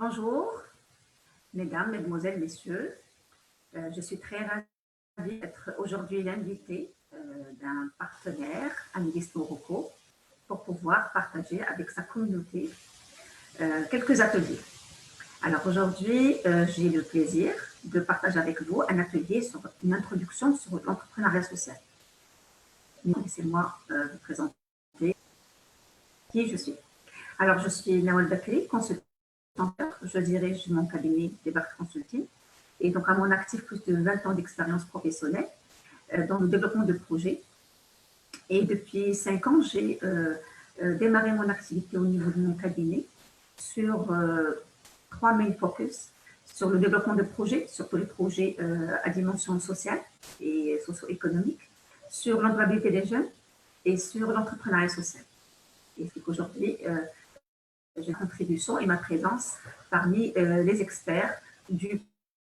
Bonjour, mesdames, mesdemoiselles, messieurs. Je suis très ravie d'être aujourd'hui l'invitée d'un partenaire, Amidis Morocco, pour pouvoir partager avec sa communauté quelques ateliers. Alors aujourd'hui, j'ai le plaisir de partager avec vous un atelier sur une introduction sur l'entrepreneuriat social. Laissez-moi vous présenter qui je suis. Alors, je suis Nawal Bakri, consultante. Je dirige mon cabinet Debark Consulting et donc à mon actif plus de 20 ans d'expérience professionnelle dans le développement de projets. Et depuis 5 ans, j'ai démarré mon activité au niveau de mon cabinet sur 3 main focus, sur le développement de projets, surtout les projets à dimension sociale et socio-économique, sur l'employabilité des jeunes et sur l'entrepreneuriat social. Et c'est qu'aujourd'hui, j'ai contribution et ma présence parmi les experts du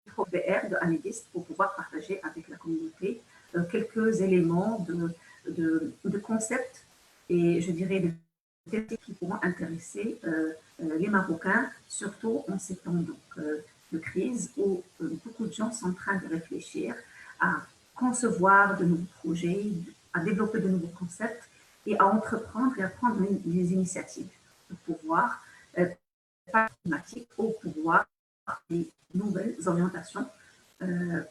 ProVR de Amidis pour pouvoir partager avec la communauté quelques éléments de concepts et je dirais de thématiques qui pourront intéresser les Marocains, surtout en ces temps de crise où beaucoup de gens sont en train de réfléchir à concevoir de nouveaux projets, à développer de nouveaux concepts et à entreprendre et à prendre des initiatives pour pouvoir thématiques au pouvoir des nouvelles orientations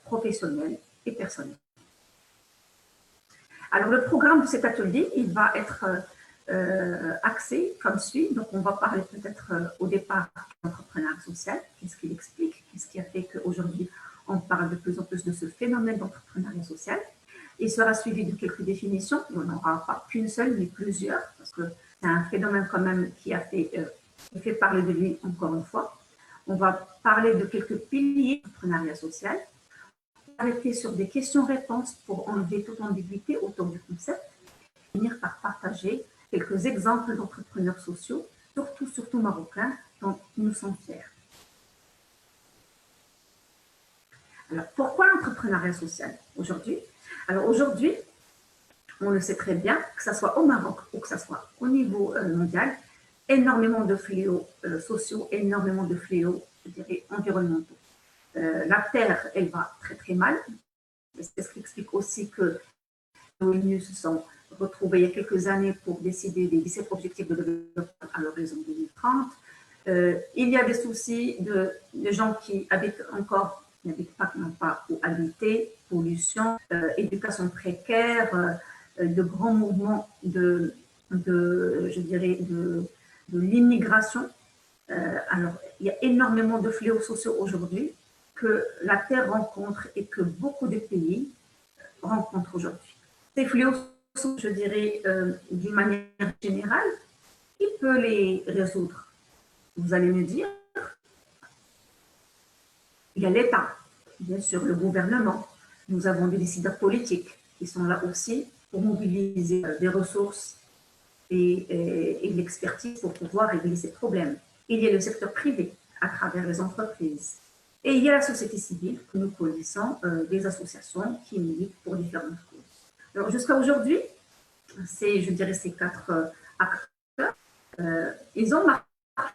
professionnelles et personnelles. Alors, le programme de cet atelier, il va être axé comme suit. Donc, on va parler peut-être au départ de l'entrepreneuriat social, qu'est-ce qu'il explique, qu'est-ce qui a fait qu'aujourd'hui, on parle de plus en plus de ce phénomène d'entrepreneuriat social. Il sera suivi de quelques définitions. On n'aura pas qu'une seule, mais plusieurs, parce que c'est un phénomène quand même qui fait parler de lui encore une fois. On va parler de quelques piliers de l'entrepreneuriat social, arrêter sur des questions-réponses pour enlever toute ambiguïté autour du concept, et finir par partager quelques exemples d'entrepreneurs sociaux, surtout marocains, dont nous sommes fiers. Alors, pourquoi l'entrepreneuriat social aujourd'hui? Alors aujourd'hui, on le sait très bien, que ce soit au Maroc ou que ce soit au niveau mondial, énormément de fléaux sociaux, énormément de fléaux, je dirais, environnementaux. La Terre, elle va très très mal. C'est ce qui explique aussi que l'ONU se sont retrouvés il y a quelques années pour décider des 17 objectifs de développement à l'horizon 2030. Il y a des soucis de gens qui habitent encore, n'habitent pas, qui n'ont pas où habiter, pollution, éducation précaire, de grands mouvements je dirais, de l'immigration. Alors, il y a énormément de fléaux sociaux aujourd'hui que la Terre rencontre et que beaucoup de pays rencontrent aujourd'hui. Ces fléaux sociaux, je dirais, d'une manière générale, qui peut les résoudre? Vous allez me dire, il y a l'État, bien sûr, le gouvernement. Nous avons des décideurs politiques qui sont là aussi pour mobiliser des ressources et l'expertise pour pouvoir régler ces problèmes. Il y a le secteur privé à travers les entreprises. Et il y a la société civile que nous connaissons, des associations qui militent pour différentes causes. Alors jusqu'à aujourd'hui, je dirais ces 4 acteurs, ils ont marqué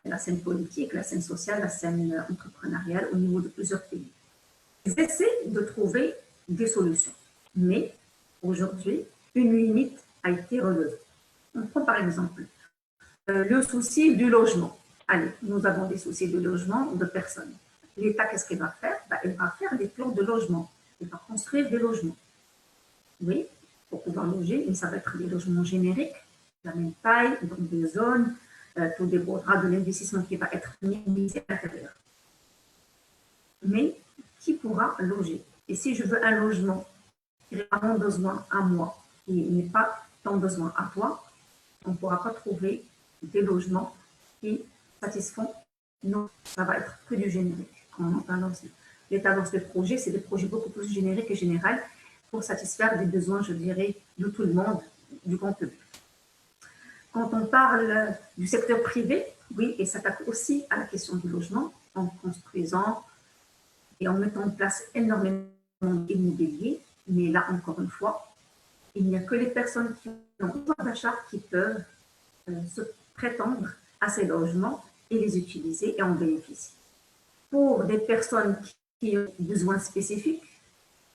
la scène politique, la scène sociale, la scène entrepreneuriale au niveau de plusieurs pays. Ils essaient de trouver des solutions. Mais aujourd'hui, une limite a été relevée. On prend par exemple le souci du logement. Allez, nous avons des soucis de logement de personnes. L'État, qu'est-ce qu'il va faire? Il va faire des plans de logement. Il va construire des logements. Oui, pour pouvoir loger, mais ça va être des logements génériques, de la même taille, dans des zones, tout dépendra de l'investissement qui va être mis à l'intérieur. Mais qui pourra loger? Et si je veux un logement qui est à mon besoin à moi, et n'est pas ton besoin à toi, on ne pourra pas trouver des logements qui satisfont. Non, ça va être que du générique. L'État lance des projets, c'est des projets beaucoup plus génériques et généraux pour satisfaire des besoins, je dirais, de tout le monde, du grand public. Quand on parle du secteur privé, oui, et s'attaque aussi à la question du logement en construisant et en mettant en place énormément d'immobilier, mais là, encore une fois, il n'y a que les personnes qui ont besoin d'achat qui peuvent se prétendre à ces logements et les utiliser et en bénéficier. pour des personnes qui ont des besoins spécifiques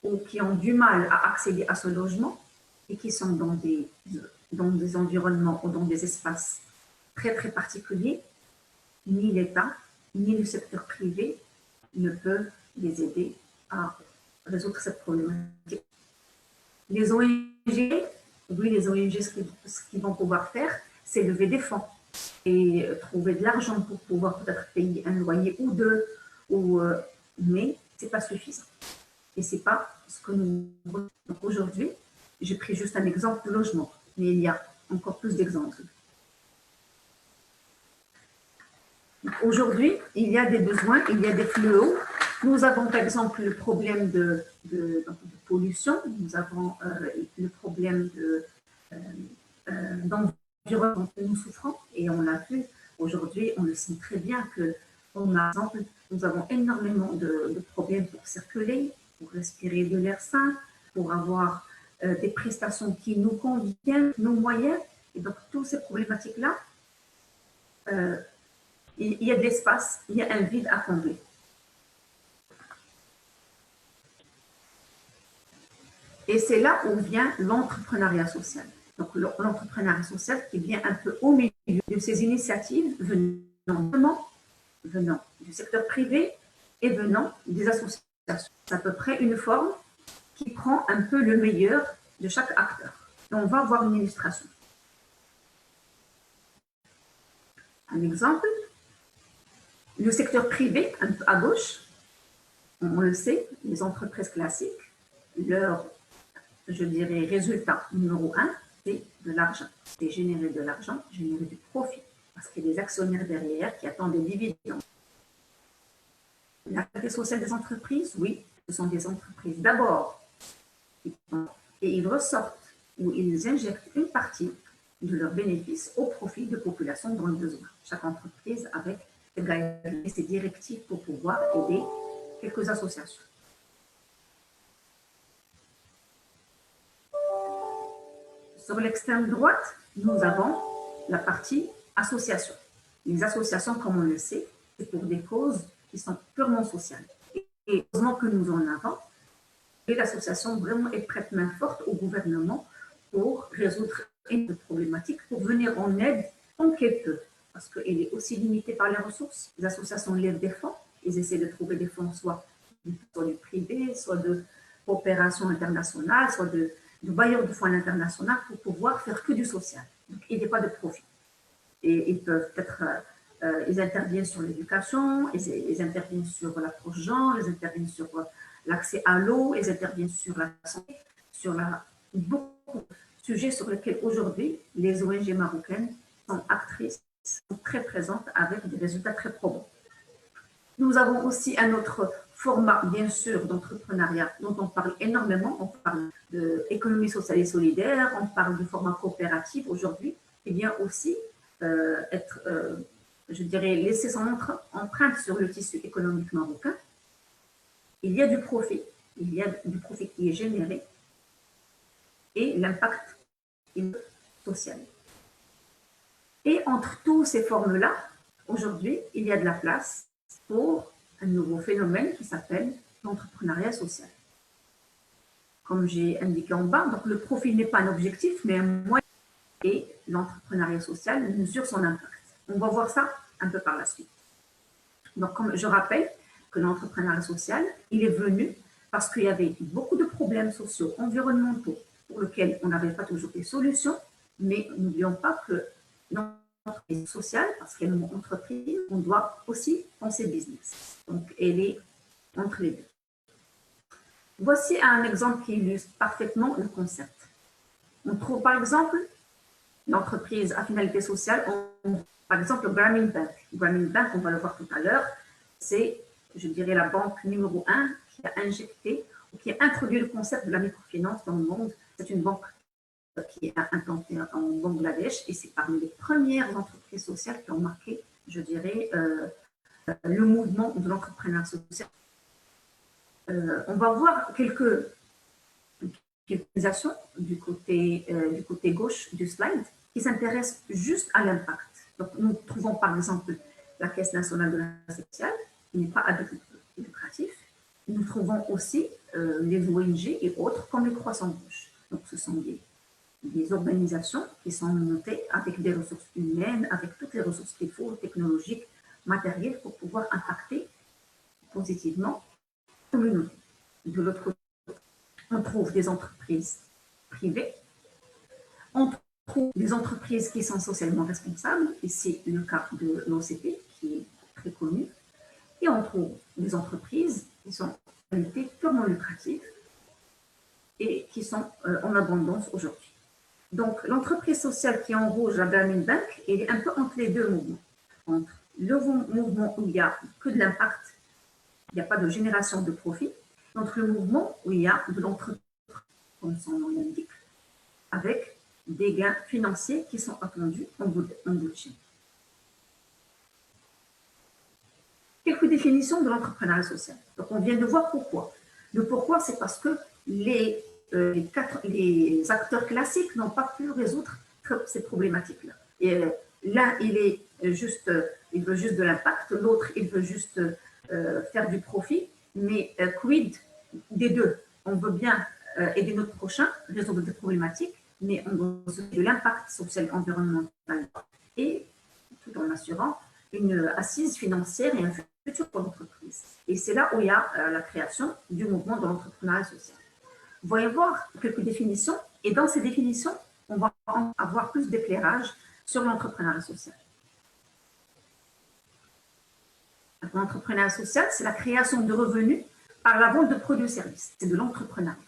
ou qui ont du mal à accéder à ce logement et qui sont dans des environnements ou dans des espaces très très particuliers, ni l'État, ni le secteur privé ne peuvent les aider à résoudre cette problématique. Les ONG, oui, les ONG, ce qu'ils vont pouvoir faire, c'est lever des fonds et trouver de l'argent pour pouvoir peut-être payer un loyer ou deux, mais ce n'est pas suffisant. Et ce n'est pas ce que nous... Donc aujourd'hui, j'ai pris juste un exemple de logement, mais il y a encore plus d'exemples. Aujourd'hui, il y a des besoins, il y a des fléaux. Nous avons par exemple le problème de pollution, nous avons le problème d'environnement que nous souffrons, et on l'a vu aujourd'hui, on le sait très bien que, par exemple, nous avons énormément de problèmes pour circuler, pour respirer de l'air sain, pour avoir des prestations qui nous conviennent, nos moyens, et donc toutes ces problématiques-là, il y a de l'espace, il y a un vide à combler. Et c'est là où vient l'entrepreneuriat social. Donc l'entrepreneuriat social qui vient un peu au milieu de ces initiatives venant du secteur privé et venant des associations. C'est à peu près une forme qui prend un peu le meilleur de chaque acteur. Et on va voir une illustration. Un exemple, le secteur privé, un peu à gauche, on le sait, les entreprises classiques, leur, je dirais, résultat numéro un, c'est de l'argent. C'est générer de l'argent, générer du profit. Parce qu'il y a des actionnaires derrière qui attendent des dividendes. La qualité sociale des entreprises, oui, ce sont des entreprises d'abord. Et ils ressortent ou ils injectent une partie de leurs bénéfices au profit de populations dans le besoin. Chaque entreprise avec ses directives pour pouvoir aider quelques associations. Sur l'extrême droite, nous avons la partie association. Les associations, comme on le sait, c'est pour des causes qui sont purement sociales. Et heureusement que nous en avons, et l'association vraiment est prête main forte au gouvernement pour résoudre une problématique, pour venir en aide en qu'elle peut, parce qu'elle est aussi limitée par les ressources. Les associations lèvent des fonds, ils essaient de trouver des fonds soit du privé, soit de coopération internationale, soit de bailleurs de fonds internationaux pour pouvoir faire que du social. Donc, il n'y a pas de profit. Et ils peuvent être, ils interviennent sur l'éducation, ils interviennent sur l'approche genre, ils interviennent sur l'accès à l'eau, ils interviennent sur la santé, sur beaucoup de sujets sur lesquels aujourd'hui les ONG marocaines sont actrices, sont très présentes avec des résultats très probants. Nous avons aussi un autre format, bien sûr, d'entrepreneuriat dont on parle énormément. On parle d'économie sociale et solidaire, on parle du format coopératif aujourd'hui, et bien aussi je dirais, laisser son empreinte sur le tissu économique marocain. Il y a du profit qui est généré et l'impact social. Et entre toutes ces formes-là, aujourd'hui, il y a de la place pour un nouveau phénomène qui s'appelle l'entrepreneuriat social. Comme j'ai indiqué en bas, donc le profit n'est pas un objectif, mais un moyen, et l'entrepreneuriat social mesure son impact. On va voir ça un peu par la suite. Donc, comme je rappelle que l'entrepreneuriat social, il est venu parce qu'il y avait beaucoup de problèmes sociaux, environnementaux, pour lesquels on n'avait pas toujours des solutions, mais n'oublions pas que l'entreprise sociale, parce qu'elle est une entreprise, on doit aussi penser business. Donc, elle est entre les deux. Voici un exemple qui illustre parfaitement le concept. On trouve par exemple l'entreprise à finalité sociale, par exemple le Grameen Bank. Grameen Bank, on va le voir tout à l'heure, c'est, je dirais, la banque numéro 1 qui a injecté ou qui a introduit le concept de la microfinance dans le monde. C'est une banque qui est implantée en Bangladesh et c'est parmi les premières entreprises sociales qui ont marqué, je dirais, le mouvement de l'entrepreneuriat social. On va voir quelques actions du côté gauche du slide qui s'intéressent juste à l'impact. Donc, nous trouvons par exemple la Caisse nationale de la sécurité sociale, qui n'est pas à but lucratif. Nous trouvons aussi les ONG et autres comme les Croissants Rouges. Donc, ce sont des organisations qui sont montées avec des ressources humaines, avec toutes les ressources qu'il faut, technologiques, matérielles, pour pouvoir impacter positivement la communauté. De l'autre côté, on trouve des entreprises privées, on trouve des entreprises qui sont socialement responsables, et c'est le cas de l'OCP qui est très connu, et on trouve des entreprises qui sont en réalité purement lucratives et qui sont en abondance aujourd'hui. Donc, l'entreprise sociale qui est en rouge, la Grameen Bank, elle est un peu entre les deux mouvements. Entre le mouvement où il n'y a que de l'impact, il n'y a pas de génération de profit, entre le mouvement où il y a de l'entreprise, comme son nom l'indique, avec des gains financiers qui sont attendus en bout de chaîne. Quelques définitions de l'entrepreneuriat social. Donc, on vient de voir pourquoi. Le pourquoi, c'est parce que les acteurs classiques n'ont pas pu résoudre ces problématiques-là. Et l'un, il veut juste de l'impact, l'autre, il veut juste faire du profit, mais quid des deux? On veut bien aider notre prochain, résoudre des problématiques, mais on veut de l'impact social et environnemental, et tout en assurant une assise financière et un futur pour l'entreprise. Et c'est là où il y a la création du mouvement de l'entrepreneuriat social. Vous allez voir quelques définitions, et dans ces définitions, on va avoir plus d'éclairage sur l'entrepreneuriat social. L'entrepreneuriat social, c'est la création de revenus par la vente de produits et services. C'est de l'entrepreneuriat.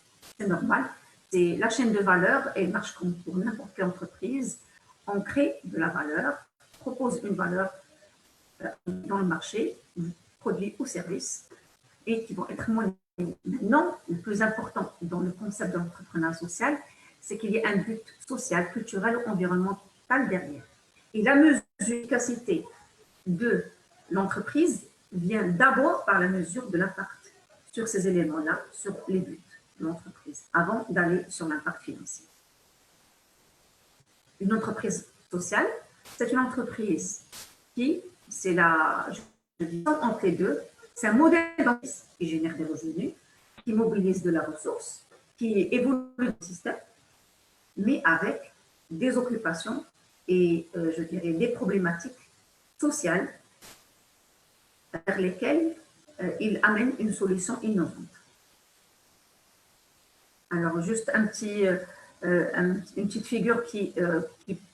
C'est normal. C'est la chaîne de valeur, elle marche comme pour n'importe quelle entreprise. On crée de la valeur, propose une valeur dans le marché, produits ou services, et qui vont être monnaie. Maintenant, le plus important dans le concept de l'entrepreneuriat social, c'est qu'il y ait un but social, culturel, environnemental derrière. Et la mesure d'efficacité de l'entreprise vient d'abord par la mesure de l'impact sur ces éléments-là, sur les buts de l'entreprise, avant d'aller sur l'impact financier. Une entreprise sociale, c'est une entreprise qui, c'est la, je dis entre les deux, c'est un modèle d'entreprise qui génère des revenus, qui mobilise de la ressource, qui évolue le système, mais avec des occupations et, je dirais, des problématiques sociales vers lesquelles il amène une solution innovante. Alors, juste une petite figure qui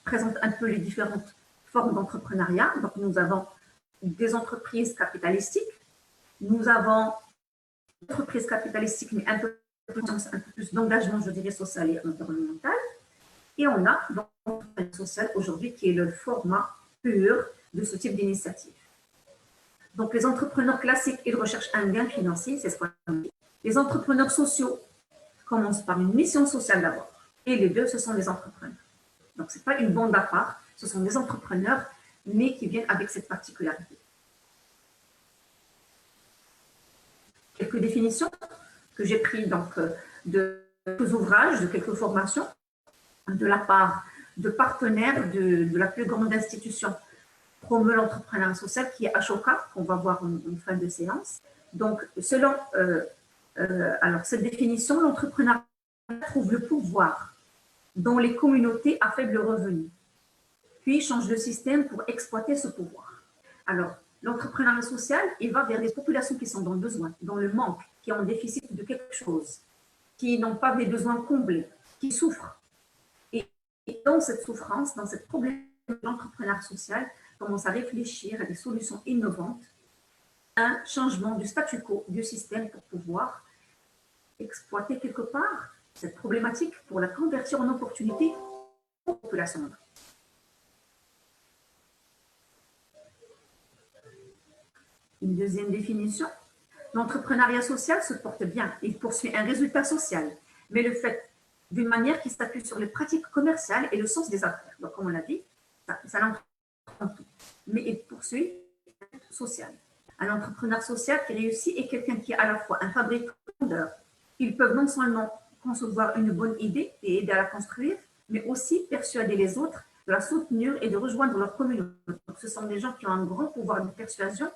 présente un peu les différentes formes d'entrepreneuriat. Donc, nous avons des entreprises capitalistiques, nous avons des entreprises capitalistiques, mais un peu plus d'engagement, je dirais, social et environnemental. Et on a l'entrepreneuriat social aujourd'hui qui est le format pur de ce type d'initiative. Donc, les entrepreneurs classiques, ils recherchent un gain financier, c'est ce qu'on dit. Les entrepreneurs sociaux commencent par une mission sociale d'abord. Et les deux, ce sont des entrepreneurs. Donc, ce n'est pas une bande à part, ce sont des entrepreneurs, mais qui viennent avec cette particularité. Quelques définitions que j'ai prises donc, de quelques ouvrages, de quelques formations, de la part de partenaires de la plus grande institution promeut l'entrepreneuriat social, qui est Ashoka, qu'on va voir en fin de séance. Donc, selon alors cette définition, l'entrepreneuriat trouve le pouvoir dans les communautés à faible revenu, puis change le système pour exploiter ce pouvoir. Alors, l'entrepreneuriat social, il va vers les populations qui sont dans le besoin, dans le manque, qui ont un déficit de quelque chose, qui n'ont pas des besoins comblés, qui souffrent. Et dans cette souffrance, dans cette problématique, l'entrepreneuriat social commence à réfléchir à des solutions innovantes, un changement du statu quo du système pour pouvoir exploiter quelque part cette problématique pour la convertir en opportunité pour la population. Une deuxième définition, l'entrepreneuriat social se porte bien, il poursuit un résultat social, mais le fait d'une manière qui s'appuie sur les pratiques commerciales et le sens des affaires. Donc, comme on l'a dit, ça l'entre en tout, mais il poursuit un social. Un entrepreneur social qui réussit est quelqu'un qui est à la fois un fabricant et vendeur. Ils peuvent non seulement concevoir une bonne idée et aider à la construire, mais aussi persuader les autres de la soutenir et de rejoindre leur communauté. Donc, ce sont des gens qui ont un grand pouvoir de persuasion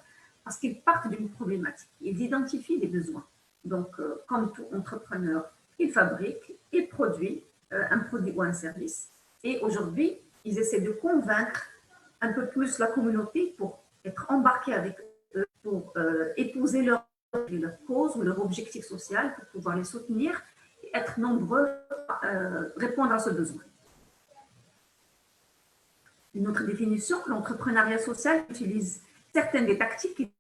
parce qu'ils partent d'une problématique, ils identifient des besoins. Donc, comme tout entrepreneur, il fabrique, il produit un produit ou un service. Et aujourd'hui, ils essaient de convaincre un peu plus la communauté pour être embarqués avec eux, pour épouser leur cause ou leur objectif social, pour pouvoir les soutenir et être nombreux à répondre à ce besoin. Une autre définition, l'entrepreneuriat social utilise certaines des tactiques qui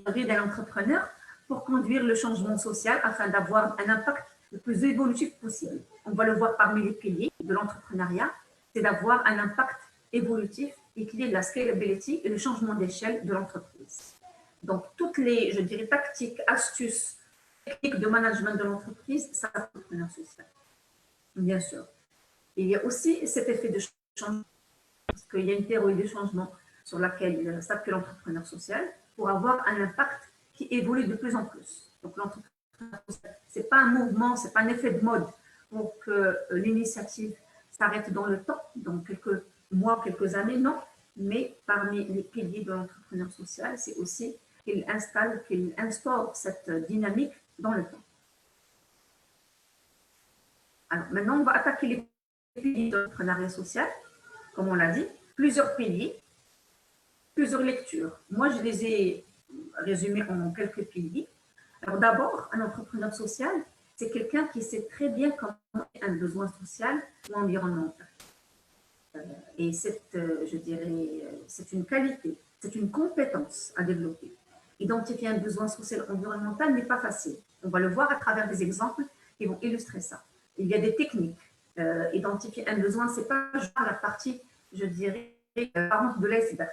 arrivent d'un entrepreneur pour conduire le changement social afin d'avoir un impact le plus évolutif possible. On va le voir parmi les piliers de l'entrepreneuriat, c'est d'avoir un impact évolutif et qu'il y ait de la scalability et le changement d'échelle de l'entreprise. Donc, toutes les, je dirais, tactiques, astuces, techniques de management de l'entreprise, ça c'est l'entrepreneuriat social. Bien sûr. Il y a aussi cet effet de changement, parce qu'il y a une théorie de changement sur laquelle s'appuie l'entrepreneur social pour avoir un impact qui évolue de plus en plus. Donc, l'entrepreneur social, ce n'est pas un mouvement, ce n'est pas un effet de mode pour que l'initiative s'arrête dans le temps, dans quelques mois, quelques années, non. Mais parmi les piliers de l'entrepreneur social, c'est aussi qu'il instaure cette dynamique dans le temps. Alors, maintenant, on va attaquer les piliers de l'entrepreneuriat social, comme on l'a dit, plusieurs piliers, plusieurs lectures. Moi, je les ai résumés en quelques piliers. Alors, d'abord, un entrepreneur social, c'est quelqu'un qui sait très bien comment un besoin social ou environnemental. Et je dirais, c'est une qualité, c'est une compétence à développer. Identifier un besoin social environnemental n'est pas facile. On va le voir à travers des exemples qui vont illustrer ça. Il y a des techniques. Identifier un besoin, ce n'est pas la partie, je dirais, apparente de l'iceberg.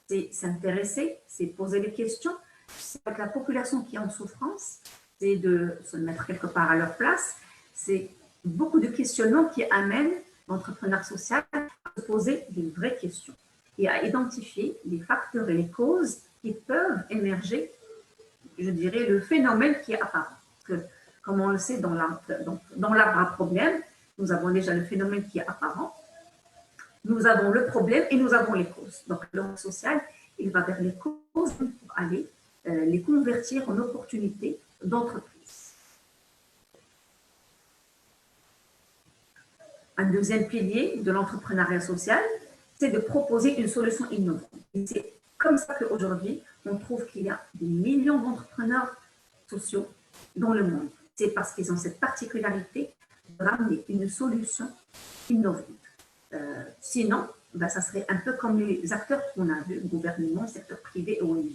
C'est s'intéresser, c'est poser des questions, c'est avec la population qui est en souffrance, c'est de se mettre quelque part à leur place. C'est beaucoup de questionnements qui amènent l'entrepreneur social à se poser des vraies questions et à identifier les facteurs et les causes qui peuvent émerger, je dirais, le phénomène qui est apparent. Parce que, comme on le sait, dans l'arbre à problème, nous avons déjà le phénomène qui est apparent, nous avons le problème et nous avons les causes. Donc, l'homme social, il va vers les causes pour aller les convertir en opportunités d'entreprise. Un deuxième pilier de l'entrepreneuriat social, c'est de proposer une solution innovante. Et c'est comme ça qu'aujourd'hui, on trouve qu'il y a des millions d'entrepreneurs sociaux dans le monde. C'est parce qu'ils ont cette particularité de ramener une solution innovante. Sinon, ça serait un peu comme les acteurs qu'on a vus, gouvernement, secteur privé et ONG.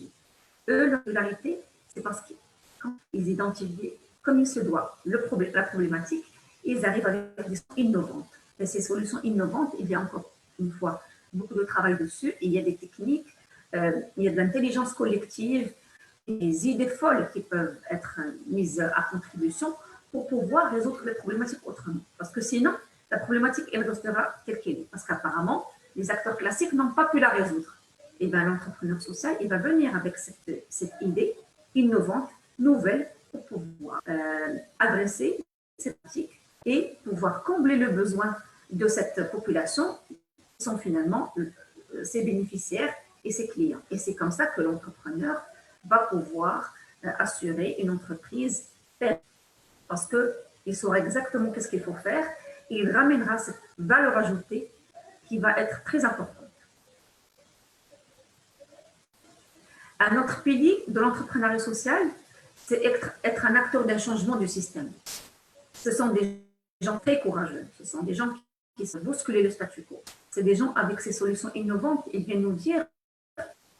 Eux, leur particularité, c'est parce qu'ils identifient comme il se doit la problématique, ils arrivent avec des solutions innovantes. Et ces solutions innovantes, il y a encore une fois beaucoup de travail dessus, et il y a des techniques, il y a de l'intelligence collective, des idées folles qui peuvent être mises à contribution pour pouvoir résoudre les problématiques autrement. Parce que sinon, la problématique, elle restera telle qu'elle est. Parce qu'apparemment, les acteurs classiques n'ont pas pu la résoudre. Et bien, l'entrepreneur social, il va venir avec cette idée innovante, nouvelle, pour pouvoir adresser cette pratique et pouvoir combler le besoin de cette population qui sont finalement ses bénéficiaires et ses clients. Et c'est comme ça que l'entrepreneur va pouvoir assurer une entreprise pérenne. Parce qu'il saura exactement qu'est-ce qu'il faut faire et il ramènera cette valeur ajoutée qui va être très importante. Un autre pilier de l'entrepreneuriat social, c'est être un acteur d'un changement du système. Ce sont des gens très courageux, ce sont des gens qui se bousculent le statu quo. C'est des gens avec ces solutions innovantes et viennent nous dire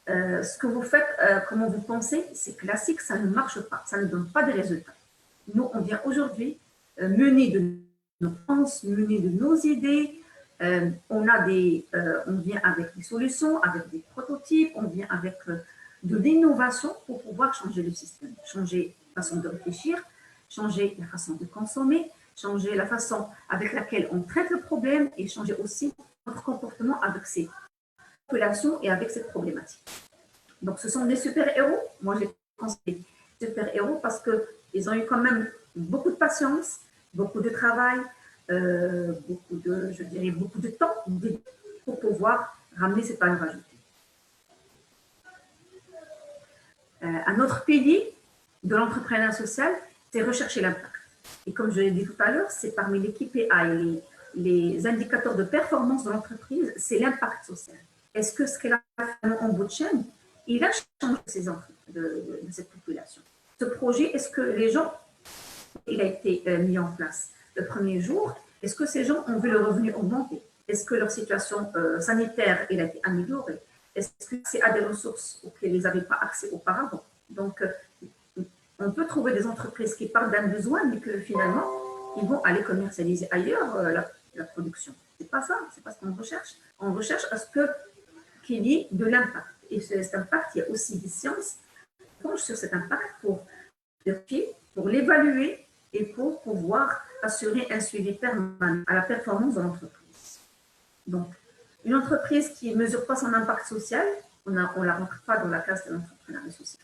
ce que vous faites, comment vous pensez, c'est classique, ça ne marche pas, ça ne donne pas de résultats. Nous, on vient aujourd'hui mener de nos pensées, mener de nos idées, on vient avec des solutions, avec des prototypes, on vient avec de l'innovation pour pouvoir changer le système, changer la façon de réfléchir, changer la façon de consommer, changer la façon avec laquelle on traite le problème et changer aussi notre comportement avec ces populations et avec cette problématique. Donc, ce sont des super-héros. Moi, j'ai conseillé des super-héros parce qu'ils ont eu quand même beaucoup de patience, beaucoup de travail, beaucoup de temps pour pouvoir ramener cette valeur ajoutée. Un autre pilier de l'entrepreneuriat social, c'est rechercher l'impact. Et comme je l'ai dit tout à l'heure, c'est parmi les KPI, les indicateurs de performance de l'entreprise, c'est l'impact social. Est-ce que ce qu'elle a fait en bout de chaîne, il a changé de cette population? Ce projet, est-ce que les gens, il a été mis en place le premier jour, est-ce que ces gens ont vu le revenu augmenter? Est-ce que leur situation sanitaire elle a été améliorée? Est-ce que c'est à des ressources auxquelles ils n'avaient pas accès auparavant? Donc, on peut trouver des entreprises qui parlent d'un besoin, mais que finalement, ils vont aller commercialiser ailleurs la production. C'est pas ça, c'est pas ce qu'on recherche. On recherche à ce qu'il y ait de l'impact. Et cet impact, il y a aussi des sciences qui penchent sur cet impact pour vérifier, pour l'évaluer et pour pouvoir assurer un suivi permanent à la performance de l'entreprise. Donc, une entreprise qui ne mesure pas son impact social, on ne la rentre pas dans la classe de l'entrepreneuriat social.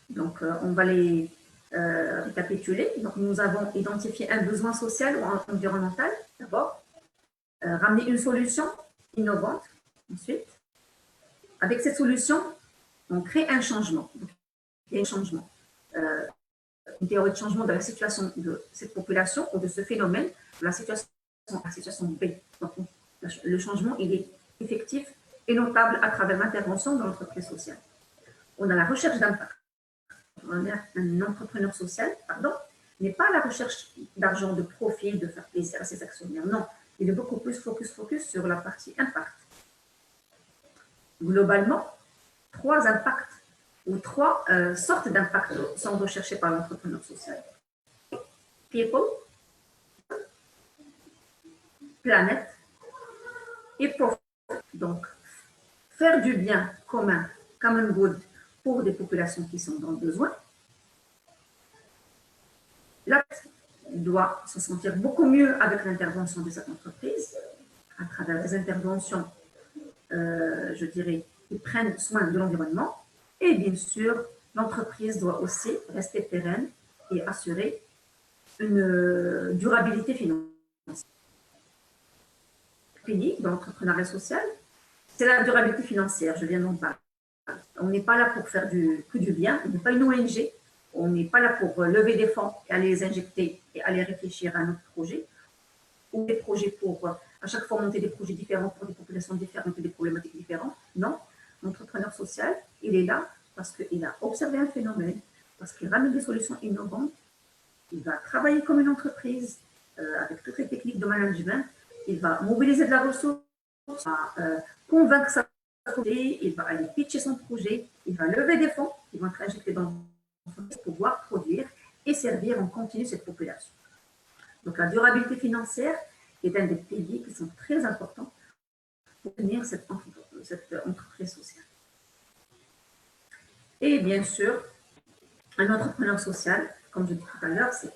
Donc, on va les récapituler. Donc, nous avons identifié un besoin social ou environnemental, d'abord. Ramener une solution innovante, ensuite. Avec cette solution, on crée un changement. Donc, il y a un changement. Une théorie de changement de la situation de cette population ou de ce phénomène, de la situation B. Donc, le changement, il est effectif et notable à travers l'intervention de l'entreprise sociale. On a la recherche d'impact. Un entrepreneur social, n'est pas à la recherche d'argent, de profit, de faire plaisir à ses actionnaires. Non, il est beaucoup plus focus sur la partie impact. Globalement, 3 impacts ou 3 sortes d'impacts sont recherchés par l'entrepreneur social. People, planète et profit. Donc, faire du bien commun, common good, pour des populations qui sont dans le besoin. L'acte doit se sentir beaucoup mieux avec l'intervention de cette entreprise, à travers des interventions, je dirais, qui prennent soin de l'environnement. Et bien sûr, l'entreprise doit aussi rester pérenne et assurer une durabilité financière. Pilier de l'entrepreneuriat social, c'est la durabilité financière, je viens d'en parler. On n'est pas là pour faire que du bien, on n'est pas une ONG, on n'est pas là pour lever des fonds et aller les injecter et aller réfléchir à un autre projet, ou des projets pour à chaque fois monter des projets différents pour des populations différentes et des problématiques différentes. Non, l'entrepreneur social, il est là parce qu'il a observé un phénomène, parce qu'il ramène des solutions innovantes, il va travailler comme une entreprise avec toutes les techniques de management, il va mobiliser de la ressource, il va convaincre sa projet, il va aller pitcher son projet, il va lever des fonds qui vont être injectés dans pour pouvoir produire et servir en continu cette population. Donc la durabilité financière est un des piliers qui sont très importants pour tenir cette entreprise sociale. Et bien sûr, un entrepreneur social, comme je disais tout à l'heure, ce n'est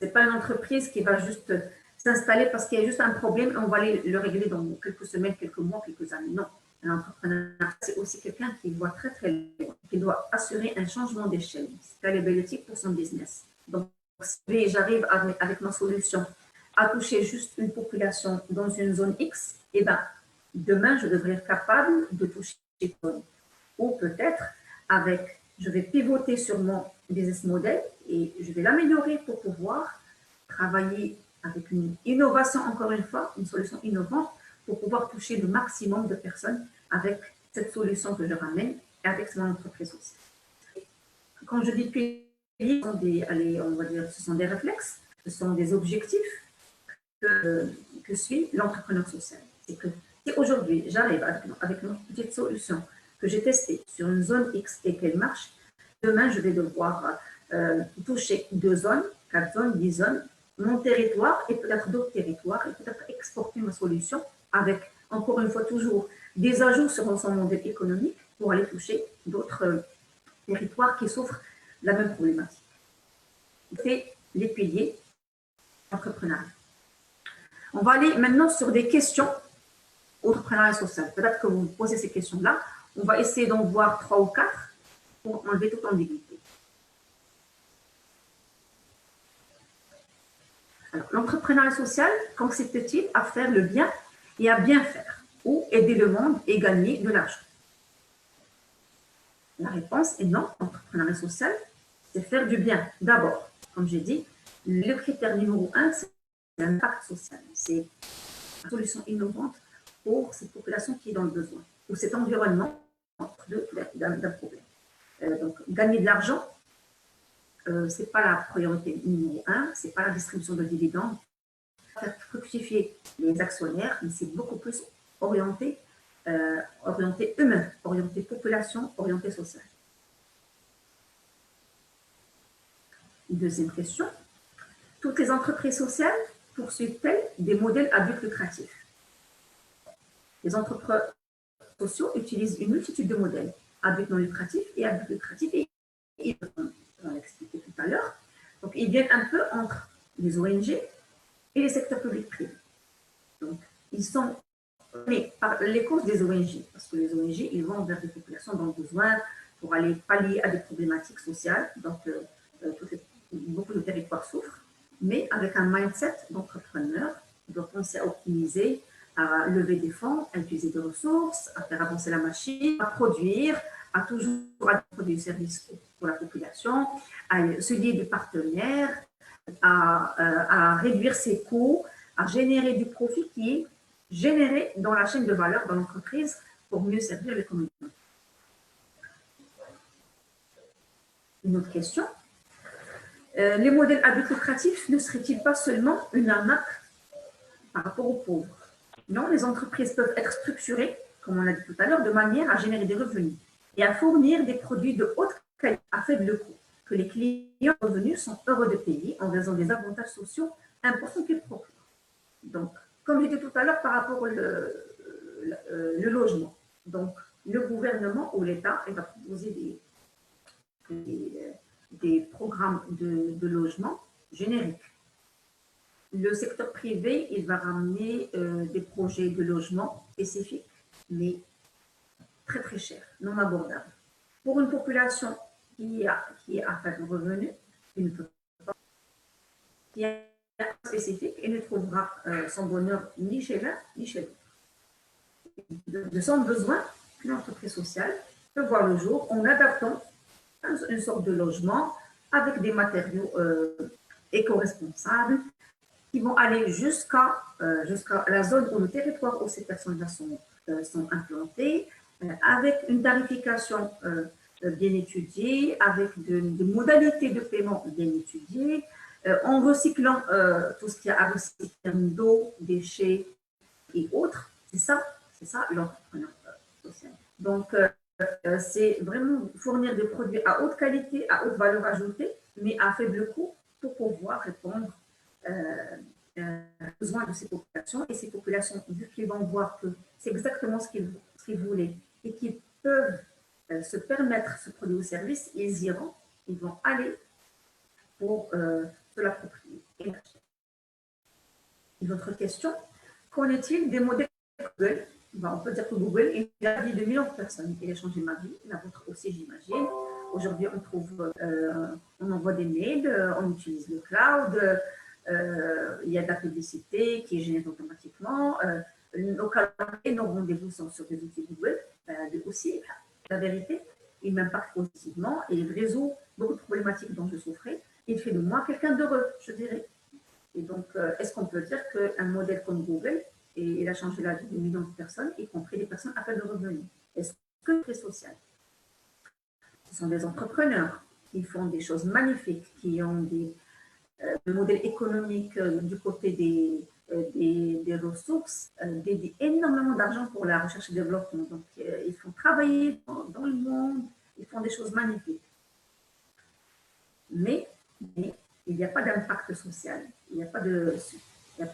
pas une entreprise qui va juste s'installer parce qu'il y a juste un problème et on va aller le régler dans quelques semaines, quelques mois, quelques années. Non. Un entrepreneur, c'est aussi quelqu'un qui voit très très loin, qui doit assurer un changement d'échelle, scalability pour son business. Donc, si j'arrive avec ma solution à toucher juste une population dans une zone X, et bien, demain, je devrais être capable de toucher une zone. Ou peut-être, je vais pivoter sur mon business model et je vais l'améliorer pour pouvoir travailler avec une innovation, encore une fois, une solution innovante pour pouvoir toucher le maximum de personnes avec cette solution que je ramène et avec mon entreprise aussi. Quand je dis piliers, on va dire, ce sont des réflexes, ce sont des objectifs que suit l'entrepreneur social. C'est que si aujourd'hui, j'arrive avec une petite solution que j'ai testée sur une zone X et qu'elle marche, demain, je vais devoir toucher 2 zones, 4 zones, 10 zones, mon territoire et peut-être d'autres territoires et peut-être exporter ma solution avec, encore une fois, toujours des ajouts sur son modèle économique pour aller toucher d'autres territoires qui souffrent de la même problématique. C'est les piliers entrepreneuriaux. On va aller maintenant sur des questions entrepreneuriat social. Peut-être que vous vous posez ces questions-là. On va essayer d'en voir 3 ou 4 pour enlever toute ambiguïté. L'entrepreneuriat social consiste-t-il à faire le bien et à bien faire, ou aider le monde et gagner de l'argent? La réponse est non. L'entrepreneuriat social, c'est faire du bien. D'abord, comme j'ai dit, le critère numéro un, c'est l'impact social. C'est une solution innovante pour cette population qui est dans le besoin, ou cet environnement d'un problème. Donc, gagner de l'argent, ce n'est pas la priorité numéro un, ce n'est pas la distribution de dividendes. Faire fructifier les actionnaires, mais c'est beaucoup plus orienté, orienté humain, orienté population, orienté social. Une deuxième question. Toutes les entreprises sociales poursuivent-elles des modèles à but lucratif? Les entrepreneurs sociaux utilisent une multitude de modèles à but non lucratif et à but lucratif. Et on l'a expliqué tout à l'heure. Donc, ils viennent un peu entre les ONG et les secteurs publics privés. Donc, ils sont mais par les causes des ONG, parce que les ONG, ils vont vers des populations dans le besoin pour aller pallier à des problématiques sociales. Donc, beaucoup de territoires souffrent, mais avec un mindset d'entrepreneur, ils doivent penser à optimiser, à lever des fonds, à utiliser des ressources, à faire avancer la machine, à produire, à toujours produire des services pour la population, à se lier des partenaires, à réduire ses coûts, à générer du profit qui est généré dans la chaîne de valeur dans l'entreprise pour mieux servir les communautés. Une autre question. Les modèles à but lucratif ne seraient-ils pas seulement une arnaque par rapport aux pauvres? Non, les entreprises peuvent être structurées, comme on l'a dit tout à l'heure, de manière à générer des revenus et à fournir des produits de haute qualité à faible coût, que les clients revenus sont heureux de payer en raison des avantages sociaux importants qu'ils procurent. Donc, comme j'ai dit tout à l'heure par rapport au logement, donc le gouvernement ou l'État va proposer des programmes de logement génériques. Le secteur privé, il va ramener des projets de logement spécifiques, mais très très chers, non abordables. Pour une population qui a faible revenu, il ne peut pas, qui est spécifique et ne trouvera son bonheur ni chez l'un ni chez l'autre. De son besoin, une entreprise sociale peut voir le jour en adaptant une sorte de logement avec des matériaux éco-responsables qui vont aller jusqu'à la zone ou le territoire où ces personnes-là sont implantées, avec une tarification bien étudiée, avec des modalités de paiement bien étudiées, en recyclant tout ce qui a à recycler d'eau, déchets et autres. C'est ça l'entrepreneuriat social. Donc, c'est vraiment fournir des produits à haute qualité, à haute valeur ajoutée, mais à faible coût pour pouvoir répondre aux besoins de ces populations. Et ces populations, vu qu'ils vont voir que c'est exactement ce qu'ils voulaient et qu'ils peuvent se permettre ce produit ou service, ils iront, ils vont aller pour se l'approprier et l'acheter. Une autre question, qu'en est-il des modèles Google? On peut dire que Google, il a la vie de millions de personnes. Il a changé ma vie, la vôtre aussi, j'imagine. Aujourd'hui, on envoie des mails, on utilise le cloud, il y a de la publicité qui est générée automatiquement. Nos calendriers, nos rendez-vous sont sur des outils Google. Aussi, la vérité, il m'impacte positivement et il résout beaucoup de problématiques dont je souffrais. Il fait de moi quelqu'un d'heureux, je dirais. Et donc, est-ce qu'on peut dire qu'un modèle comme Google, il a changé la vie de millions de personnes, y compris des personnes à faible revenu? Est-ce que c'est social? Ce sont des entrepreneurs qui font des choses magnifiques, qui ont des modèles économiques du côté des ressources, dédient énormément d'argent pour la recherche et développement. Donc, ils font travailler dans le monde, ils font des choses magnifiques. Mais il n'y a pas d'impact social. Il n'y a pas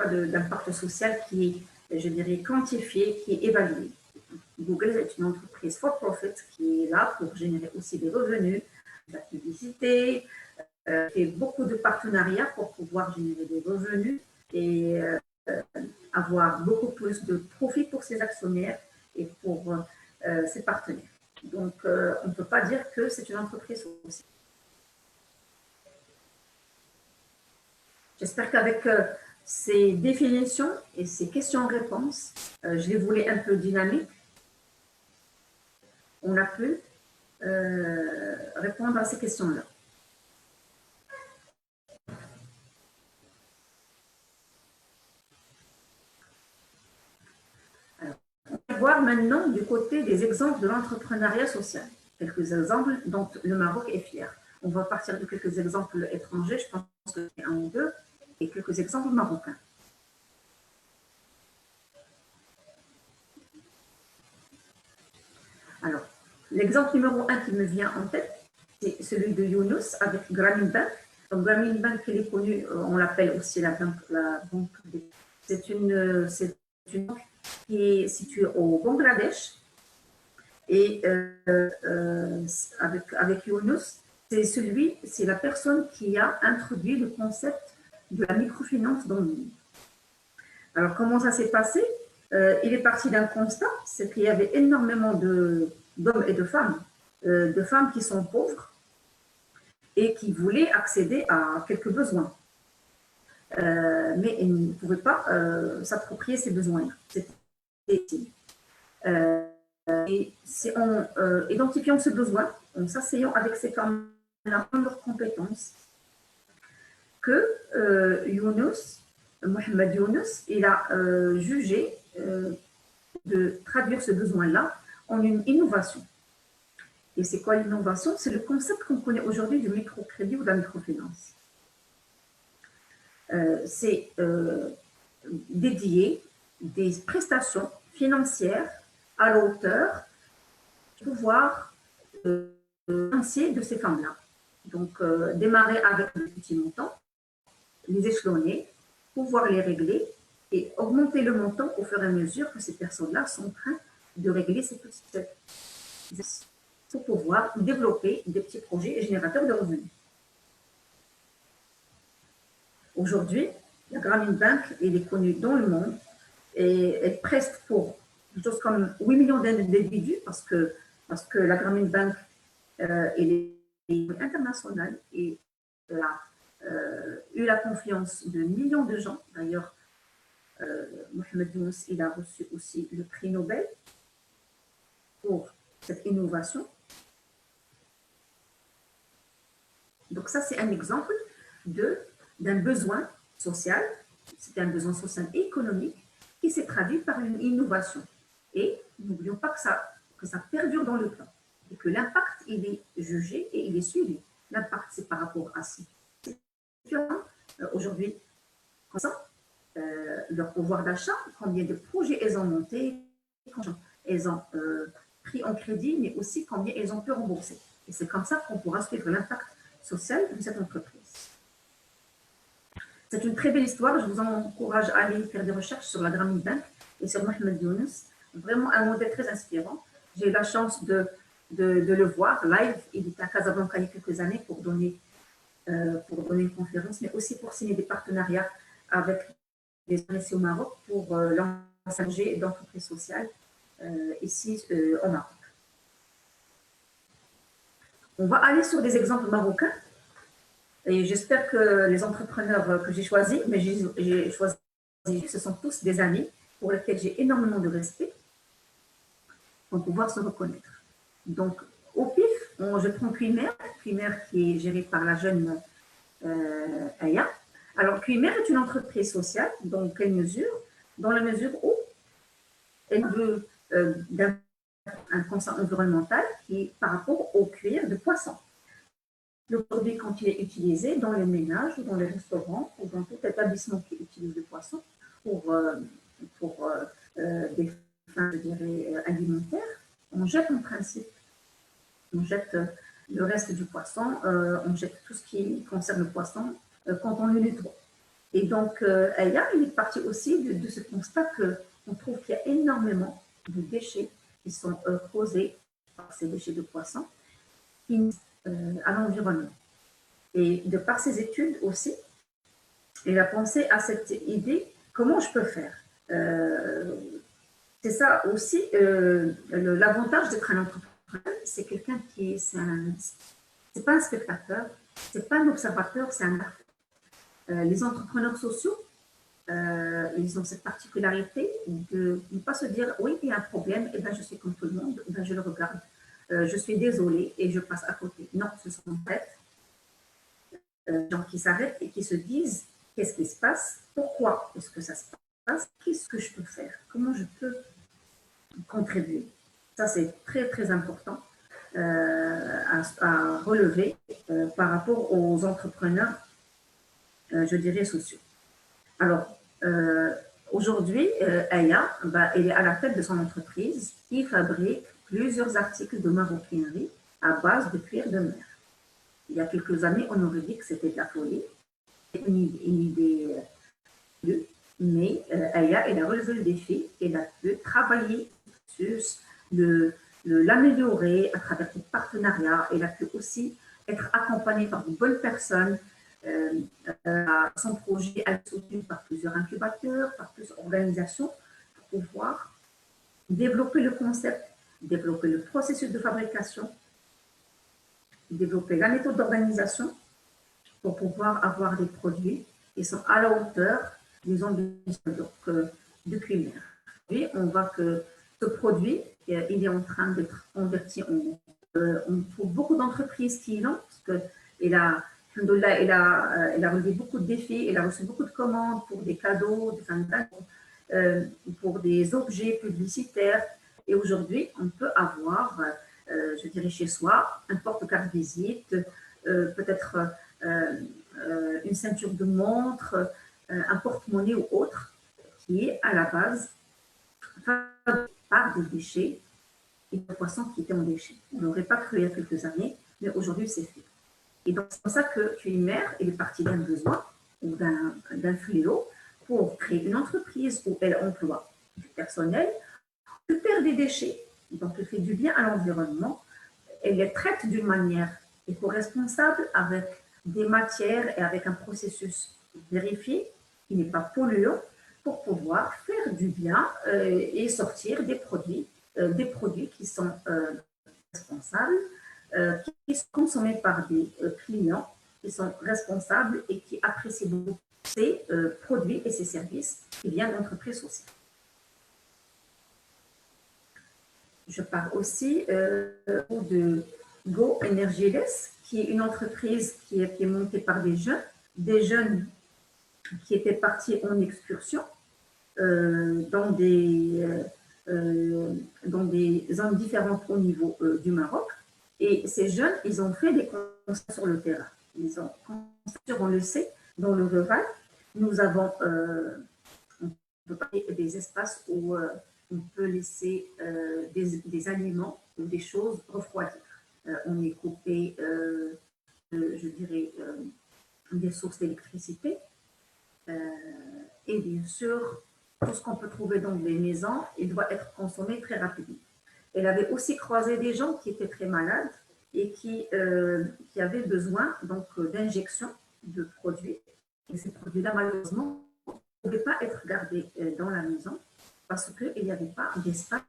d'impact social qui est, je dirais, quantifié, qui est évalué. Google est une entreprise for profit qui est là pour générer aussi des revenus, de la publicité, fait beaucoup de partenariats pour pouvoir générer des revenus et avoir beaucoup plus de profit pour ses actionnaires et pour ses partenaires. Donc, on ne peut pas dire que c'est une entreprise aussi. J'espère qu'avec ces définitions et ces questions-réponses, je les voulais un peu dynamiques. On a pu répondre à ces questions-là. On va voir maintenant du côté des exemples de l'entrepreneuriat social. Quelques exemples dont le Maroc est fier. On va partir de quelques exemples étrangers, je pense que c'est un ou deux, et quelques exemples marocains. Alors, l'exemple numéro 1 qui me vient en tête, c'est celui de Younous avec Grameen Bank. Donc, Grameen Bank, elle est connue, on l'appelle aussi la banque. C'est une banque qui est située au Bangladesh. Et avec Younous, c'est la personne qui a introduit le concept de la microfinance dans le monde. Alors, comment ça s'est passé? Il est parti d'un constat, c'est qu'il y avait énormément d'hommes et de femmes qui sont pauvres et qui voulaient accéder à quelques besoins. Mais ils ne pouvaient pas s'approprier ces besoins-là. Et c'est en identifiant ce besoin, en s'asseyant avec ces femmes-là, en leurs compétences, que Mohamed Younous, il a jugé de traduire ce besoin-là en une innovation. Et c'est quoi l'innovation? C'est le concept qu'on connaît aujourd'hui du microcrédit ou de la microfinance. C'est dédier des prestations financières à la hauteur du pouvoir financier de ces femmes-là. Donc, démarrer avec un petit montant, les échelonner, pouvoir les régler et augmenter le montant au fur et à mesure que ces personnes-là sont en train de régler ces petites pour pouvoir développer des petits projets générateurs de revenus. Aujourd'hui, la Grameen Bank, elle est connue dans le monde et elle preste pour quelque chose comme 8 millions d'individus parce que la Grameen Bank elle est internationale et a eu la confiance de millions de gens. D'ailleurs, Mohamed Younous, il a reçu aussi le prix Nobel pour cette innovation. Donc ça, c'est un exemple d'un besoin social, c'est un besoin social économique qui s'est traduit par une innovation. Et n'oublions pas que ça perdure dans le temps et que l'impact, il est jugé et il est suivi. L'impact, c'est par rapport à ça. Aujourd'hui, comme ça, leur pouvoir d'achat, combien de projets elles ont monté, combien elles ont pris en crédit, mais aussi combien elles ont pu rembourser. Et c'est comme ça qu'on pourra suivre l'impact social de cette entreprise. C'est une très belle histoire. Je vous encourage à aller faire des recherches sur la Grameen Bank et sur Mohamed Younous. Vraiment un modèle très inspirant. J'ai eu la chance de le voir live. Il était à Casablanca il y a quelques années pour donner une conférence, mais aussi pour signer des partenariats avec des organisations au Maroc pour lancer un projet d'entreprise sociale ici au Maroc. On va aller sur des exemples marocains. Et j'espère que les entrepreneurs que j'ai choisis, mais j'ai choisi, ce sont tous des amis pour lesquels j'ai énormément de respect, pour pouvoir se reconnaître. Donc, au pif, je prends Cuimer qui est gérée par la jeune Aya. Alors, Cuimer est une entreprise sociale, dans quelle mesure? Dans la mesure où elle veut un constat environnemental qui est par rapport au cuir de poisson. Le produit, quand il est utilisé dans les ménages, ou dans les restaurants, ou dans tout établissement qui utilise le poisson pour des fins, je dirais, alimentaires, on jette en principe. On jette le reste du poisson, on jette tout ce qui concerne le poisson quand on le nettoie. Et donc, il est parti aussi de ce constat qu'on trouve qu'il y a énormément de déchets qui sont causés par ces déchets de poisson à l'environnement. Et de par ses études aussi, il a pensé à cette idée, comment je peux faire? C'est ça aussi, l'avantage d'être un entrepreneur, c'est quelqu'un qui c'est pas un spectateur, c'est pas un observateur, c'est un acteur. Les entrepreneurs sociaux, ils ont cette particularité de ne pas se dire, oui, il y a un problème, et bien je suis comme tout le monde, et bien je le regarde je suis désolée et je passe à côté. Non, ce sont en fait des gens qui s'arrêtent et qui se disent qu'est-ce qui se passe, pourquoi est-ce que ça se passe, qu'est-ce que je peux faire, comment je peux contribuer. Ça, c'est très, très important à relever par rapport aux entrepreneurs, je dirais, sociaux. Alors, aujourd'hui, Aya, elle est à la tête de son entreprise qui fabrique plusieurs articles de maroquinerie à base de cuir de mer. Il y a quelques années, on aurait dit que c'était de la folie, une idée mais Aya, elle a relevé le défi, elle a pu travailler sur l'améliorer à travers des partenariats, elle a pu aussi être accompagnée par de bonnes personnes. Son projet a été soutenu par plusieurs incubateurs, par plusieurs organisations pour pouvoir développer le concept, développer le processus de fabrication, développer la méthode d'organisation pour pouvoir avoir des produits qui sont à la hauteur des ambitions de Cuimer. Et on voit que ce produit, il est en train d'être converti on trouve beaucoup d'entreprises qui y lancent, parce qu'elle a, elle a relevé beaucoup de défis, elle a reçu beaucoup de commandes pour des cadeaux, de fin d'année, pour des objets publicitaires. Et aujourd'hui, on peut avoir, je dirais chez soi, un porte-carte visite, peut-être une ceinture de montre, un porte-monnaie ou autre, qui est à la base par des déchets et de poissons qui étaient en déchets. On n'aurait pas cru il y a quelques années, mais aujourd'hui c'est fait. Et donc c'est pour ça que Cuimer est partie d'un besoin ou d'un fléau pour créer une entreprise où elle emploie du personnel, elle perd des déchets, donc elle fait du bien à l'environnement, elle les traite d'une manière éco-responsable avec des matières et avec un processus vérifié qui n'est pas polluant pour pouvoir faire du bien et sortir des produits qui sont responsables, qui sont consommés par des clients qui sont responsables et qui apprécient beaucoup ces produits et ces services qui viennent d'entreprises sociales. Je parle aussi de Go Energyless, qui est une entreprise qui est montée par des jeunes qui étaient partis en excursion dans des zones différentes au niveau du Maroc. Et ces jeunes, ils ont fait des constats sur le terrain. Ils ont constat, on le sait, dans le rural, nous avons des espaces où on peut laisser des aliments ou des choses refroidir. On est coupé, je dirais, des sources d'électricité. Et bien sûr, tout ce qu'on peut trouver dans les maisons, il doit être consommé très rapidement. Elle avait aussi croisé des gens qui étaient très malades et qui avaient besoin d'injections de produits. Et ces produits-là, malheureusement, ne pouvaient pas être gardés dans la maison parce qu'il n'y avait pas d'espace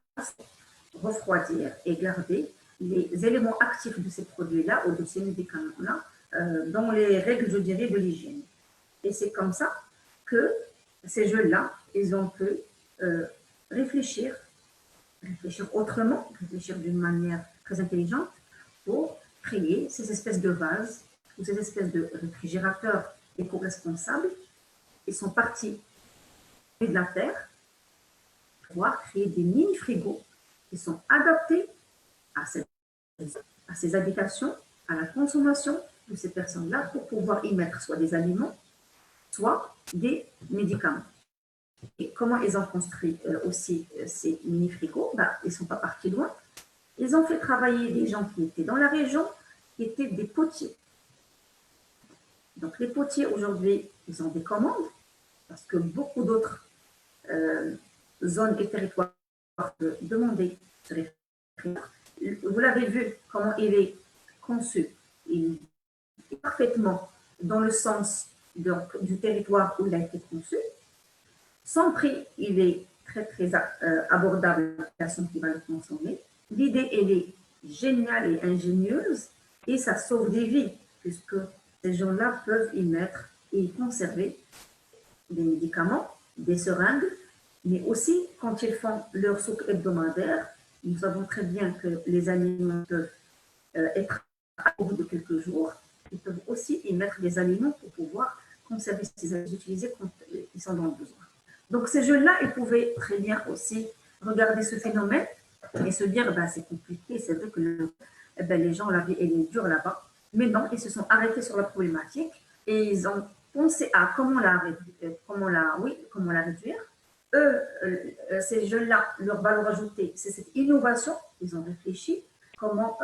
pour refroidir et garder les éléments actifs de ces produits-là ou de ces médicaments-là dans les règles, je dirais, de l'hygiène. Et c'est comme ça que ces jeunes-là, ils ont pu réfléchir autrement, réfléchir d'une manière très intelligente pour créer ces espèces de vases ou ces espèces de réfrigérateurs éco-responsables. Ils sont partis de la terre pour pouvoir créer des mini-frigos qui sont adaptés à ces habitations, à la consommation de ces personnes-là pour pouvoir y mettre soit des aliments, soit des médicaments. Et comment ils ont construit aussi ces mini-frigos? Ils ne sont pas partis loin. Ils ont fait travailler des gens qui étaient dans la région, qui étaient des potiers. Donc les potiers, aujourd'hui, ils ont des commandes, parce que beaucoup d'autres zones et territoires demandaient ce réfrigérateur. Vous l'avez vu, comment il est conçu. Il est parfaitement dans le sens du territoire où il a été conçu. Son prix, il est très, très abordable à la personne qui va le consommer. L'idée, elle est géniale et ingénieuse et ça sauve des vies puisque ces gens-là peuvent y mettre et y conserver des médicaments, des seringues, mais aussi quand ils font leur souk hebdomadaire, Nous savons très bien que les aliments peuvent être au bout de quelques jours. Ils peuvent aussi y mettre des aliments pour pouvoir conserver ces aliments, utiliser quand ils sont dans le besoin. Donc ces jeunes-là, ils pouvaient très bien aussi regarder ce phénomène et se dire, bah, c'est compliqué, c'est vrai que les gens, la vie, elle est dure là-bas. Mais non, ils se sont arrêtés sur la problématique et ils ont pensé à comment la réduire. Eux, ces jeunes-là, leur valeur ajoutée, c'est cette innovation. Ils ont réfléchi comment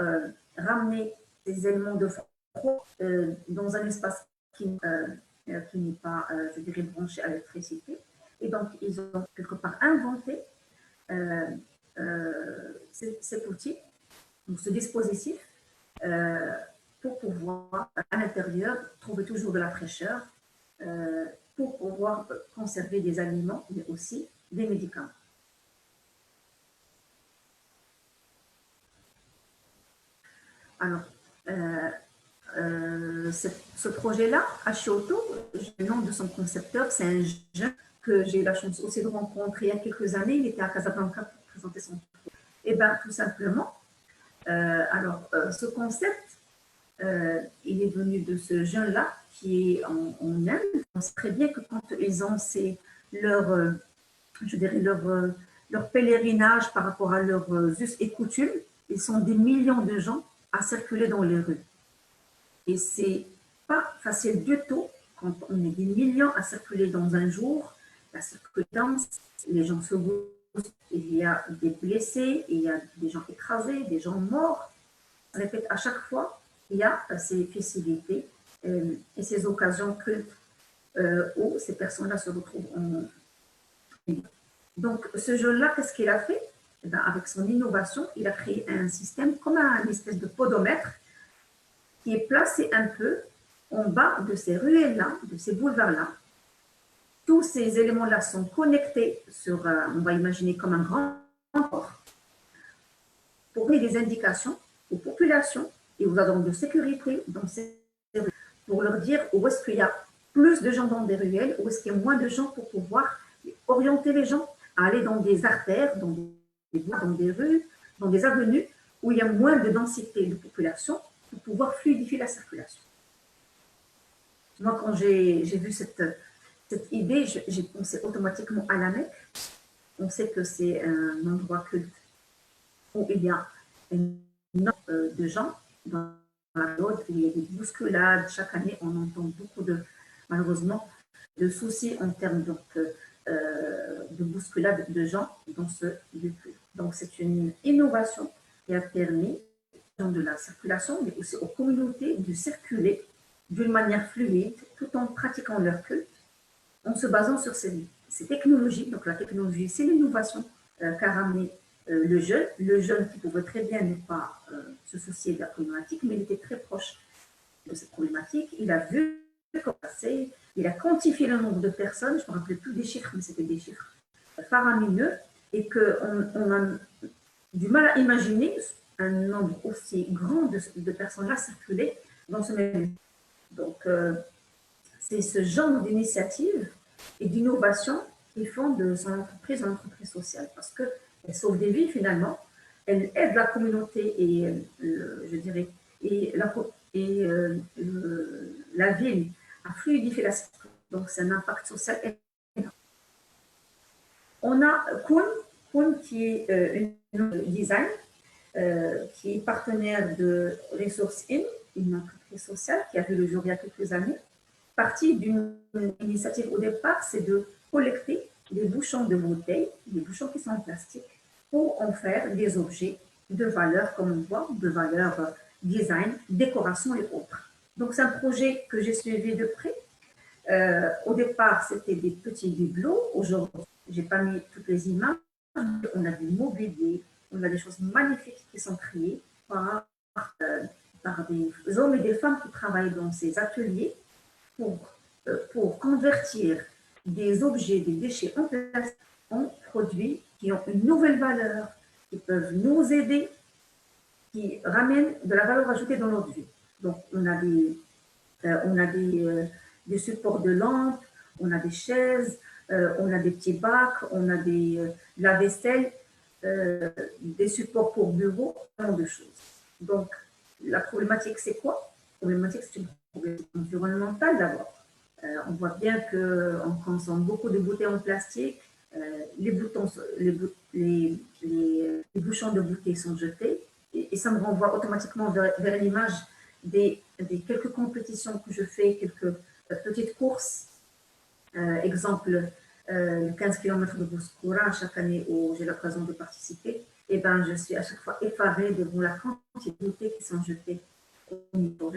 ramener ces éléments de froid dans un espace qui n'est pas, je dirais, branché à l'électricité. Et donc, ils ont quelque part inventé cet outil, donc ce dispositif, pour pouvoir, à l'intérieur, trouver toujours de la fraîcheur, pour pouvoir conserver des aliments, mais aussi des médicaments. Alors, ce projet-là, Ashioto, le nom de son concepteur, c'est un jeune que j'ai eu la chance aussi de rencontrer il y a quelques années. Il était à Casablanca pour présenter son projet. Et bien, tout simplement, ce concept, il est venu de ce jeune-là qui est en Inde. On sait très bien que quand ils ont leur pèlerinage par rapport à leurs us et coutumes, ils sont des millions de gens à circuler dans les rues. Et c'est pas facile du tout quand on est des millions à circuler dans un jour. La circulation, les gens se bousculent, il y a des blessés, il y a des gens écrasés, des gens morts. Je répète, à chaque fois, il y a ces festivités et ces occasions cultes où ces personnes-là se retrouvent en. Donc, ce jeune-là, qu'est-ce qu'il a fait? Eh bien, avec son innovation, il a créé un système comme un espèce de podomètre qui est placé un peu en bas de ces ruelles-là, de ces boulevards-là. Tous ces éléments-là sont connectés sur, on va imaginer comme un grand port, pour donner des indications aux populations et aux agents de sécurité dans ces ruelles, pour leur dire où est-ce qu'il y a plus de gens dans des ruelles, où est-ce qu'il y a moins de gens pour pouvoir orienter les gens à aller dans des artères, dans des rues, dans des avenues où il y a moins de densité de population pour pouvoir fluidifier la circulation. Moi, quand j'ai vu cette idée, j'ai pensé automatiquement à la Mecque. On sait que c'est un endroit culte où il y a un nombre de gens dans la route, où il y a des bousculades. Chaque année, on entend beaucoup malheureusement, de soucis en termes de bousculade de gens dans ce lieu. Donc, c'est une innovation qui a permis de la circulation, mais aussi aux communautés de circuler d'une manière fluide, tout en pratiquant leur culte, en se basant sur ces technologies. Donc, la technologie, c'est l'innovation qu'a ramené le jeune qui pouvait très bien ne pas se soucier de la problématique, mais il était très proche de cette problématique. Il a vu comment passer, il a quantifié le nombre de personnes, je ne me rappelle plus des chiffres, mais c'était des chiffres faramineux, et qu'on a du mal à imaginer un nombre aussi grand de personnes-là circuler dans ce même. Donc, c'est ce genre d'initiative et d'innovation qui font de son entreprise une entreprise sociale, parce qu'elle sauve des vies finalement, elle aide la communauté et, je dirais, la ville à fluidifier la situation. Donc, c'est un impact social énorme. On a Kuhn qui est une design, qui est partenaire de Resource In, une entreprise sociale qui a vu le jour il y a quelques années. Partie d'une initiative au départ, c'est de collecter des bouchons de bouteilles, des bouchons qui sont en plastique, pour en faire des objets de valeur, comme on voit, de valeur design, décoration et autres. Donc, c'est un projet que j'ai suivi de près. Au départ, c'était des petits bibelots. Aujourd'hui, je n'ai pas mis toutes les images. On a du mobilier, on a des choses magnifiques qui sont créées par des hommes et des femmes qui travaillent dans ces ateliers pour convertir des objets, des déchets en plastique en produits qui ont une nouvelle valeur, qui peuvent nous aider, qui ramènent de la valeur ajoutée dans notre vie. Donc, on a des supports de lampes, on a des chaises, on a des petits bacs, on a la vaisselle. des supports pour bureau, tant de choses. Donc, la problématique, c'est quoi? La problématique, c'est une problématique environnementale d'abord. On voit bien qu'on consomme beaucoup de bouteilles en plastique, les bouchons de bouteilles sont jetés, et ça me renvoie automatiquement vers l'image des quelques compétitions que je fais, quelques petites courses. Exemple, le 15 km de Bouskoura, chaque année où j'ai l'occasion de participer, et ben, je suis à chaque fois effarée devant la quantité de bouteilles qui sont jetées.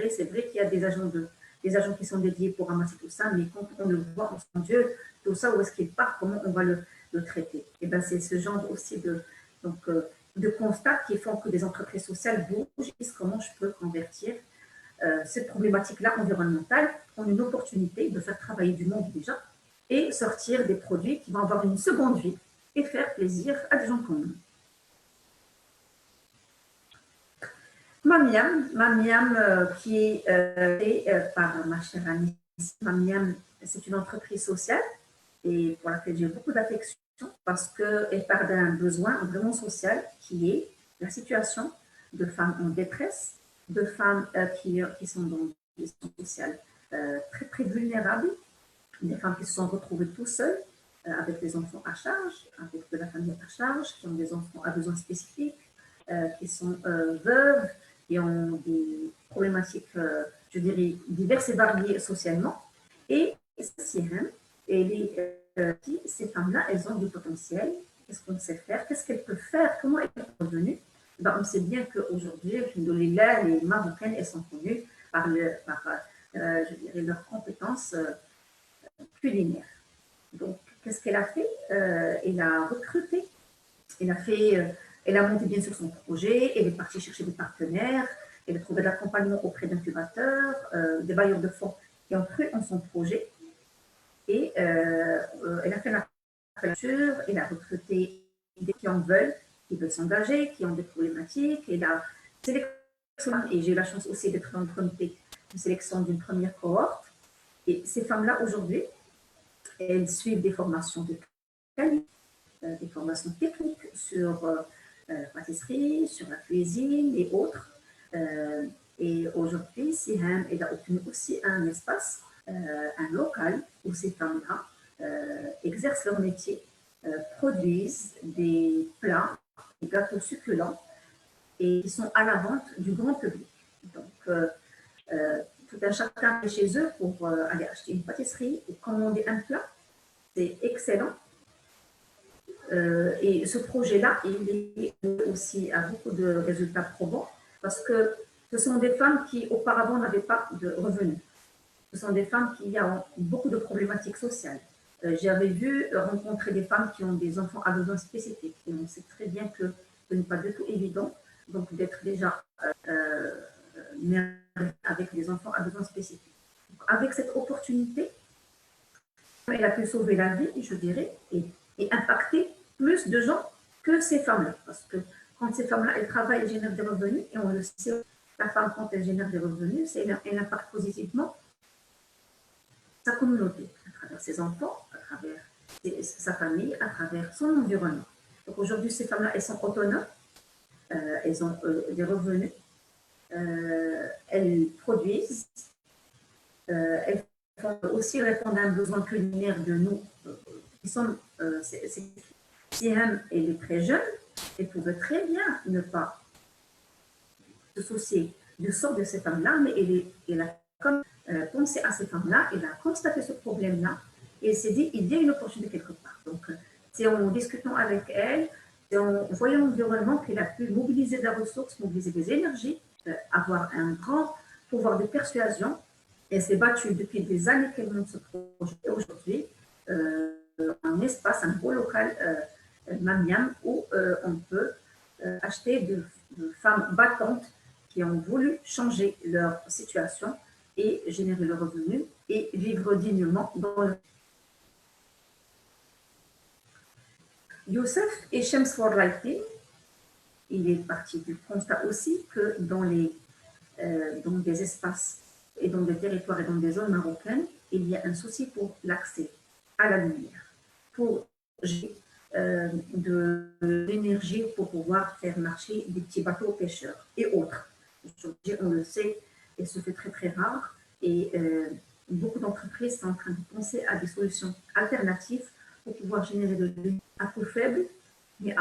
C'est vrai qu'il y a des agents qui sont dédiés pour ramasser tout ça, mais quand on le voit, on se dit, Dieu, tout ça, où est-ce qu'il part, comment on va le traiter? Et ben, c'est ce genre aussi de constats qui font que des entreprises sociales bougent et disent comment je peux convertir cette problématique-là environnementale en une opportunité de faire travailler du monde déjà et sortir des produits qui vont avoir une seconde vie et faire plaisir à des gens comme nous. Mamiam, qui est créée par ma chère amie. Mamiam, c'est une entreprise sociale et pour laquelle j'ai beaucoup d'affection parce qu'elle part d'un besoin vraiment social qui est la situation de femmes en détresse, de femmes qui sont dans des situations sociales très, très vulnérables, des femmes qui se sont retrouvées tout seules, avec des enfants à charge, avec de la famille à charge, qui ont des enfants à besoins spécifiques, qui sont veuves, qui ont des problématiques, je dirais, diverses et variées socialement. Et ces femmes-là, elles ont du potentiel. Qu'est-ce qu'on sait faire? Qu'est-ce qu'elles peuvent faire? Comment elles sont revenues? Ben, on sait bien qu'aujourd'hui, les Marocaines, elles sont connues par je dirais, leurs compétences culinaires. Donc, qu'est-ce qu'elle a fait? Elle a recruté, elle a monté bien sûr son projet, elle est partie chercher des partenaires, elle a trouvé de l'accompagnement auprès d'incubateurs, des bailleurs de fonds qui ont cru en son projet. Et elle a fait la candidature, elle a recruté des qui en veulent, qui veulent s'engager, qui ont des problématiques. Elle a sélectionné, et j'ai eu la chance aussi d'être dans le comité de sélection d'une première cohorte. Et ces femmes-là, aujourd'hui, elles suivent des formations de qualité, des formations techniques sur la pâtisserie, sur la cuisine et autres. Et aujourd'hui, Siham, elle a obtenu aussi un espace, un local où ces femmes-là exercent leur métier, produisent des plats, des gâteaux succulents et qui sont à la vente du grand public. Donc, tout un chacun est chez eux pour aller acheter une pâtisserie ou commander un plat. C'est excellent. Et ce projet-là, il est aussi à beaucoup de résultats probants parce que ce sont des femmes qui auparavant n'avaient pas de revenus. Ce sont des femmes qui ont beaucoup de problématiques sociales. J'avais vu rencontrer des femmes qui ont des enfants à besoins spécifiques. Et on sait très bien que ce n'est pas du tout évident donc d'être déjà mère avec des enfants à besoins spécifiques. Donc, avec cette opportunité, elle a pu sauver la vie, je dirais, et impacter plus de gens que ces femmes-là. Parce que quand ces femmes-là, elles travaillent, elles génèrent des revenus, et on le sait, la femme, quand elle génère des revenus, elle impacte positivement sa communauté, à travers ses enfants, à travers sa famille, à travers son environnement. Donc aujourd'hui, ces femmes-là, elles sont autonomes, elles ont des revenus, elles produisent, elles font aussi répondre à un besoin culinaire de nous, qui sont, Siham, elle est très jeune, elle pouvait très bien ne pas se soucier du sort de ces femmes-là, mais elle a comme pensé à ces femmes-là, elle a constaté ce problème-là, et elle s'est dit, il y a une opportunité quelque part. Donc, c'est en discutant avec elle, c'est en voyant l'environnement qu'elle a pu mobiliser des ressources, mobiliser des énergies, avoir un grand pouvoir de persuasion. Elle s'est battue depuis des années qu'elle monte ce projet. Et aujourd'hui, un espace, un beau local, Mamiam, où on peut acheter de femmes battantes qui ont voulu changer leur situation et générer le revenu et vivre dignement dans le... Youssef et Shems for Writing, il est parti du constat aussi que dans des espaces et dans des territoires et dans des zones marocaines, il y a un souci pour l'accès à la lumière, pour d'énergie pour pouvoir faire marcher des petits bateaux pêcheurs et autres. Aujourd'hui, on le sait, et se fait très très rare. Et beaucoup d'entreprises sont en train de penser à des solutions alternatives pour pouvoir générer de l'énergie à coût faible, mais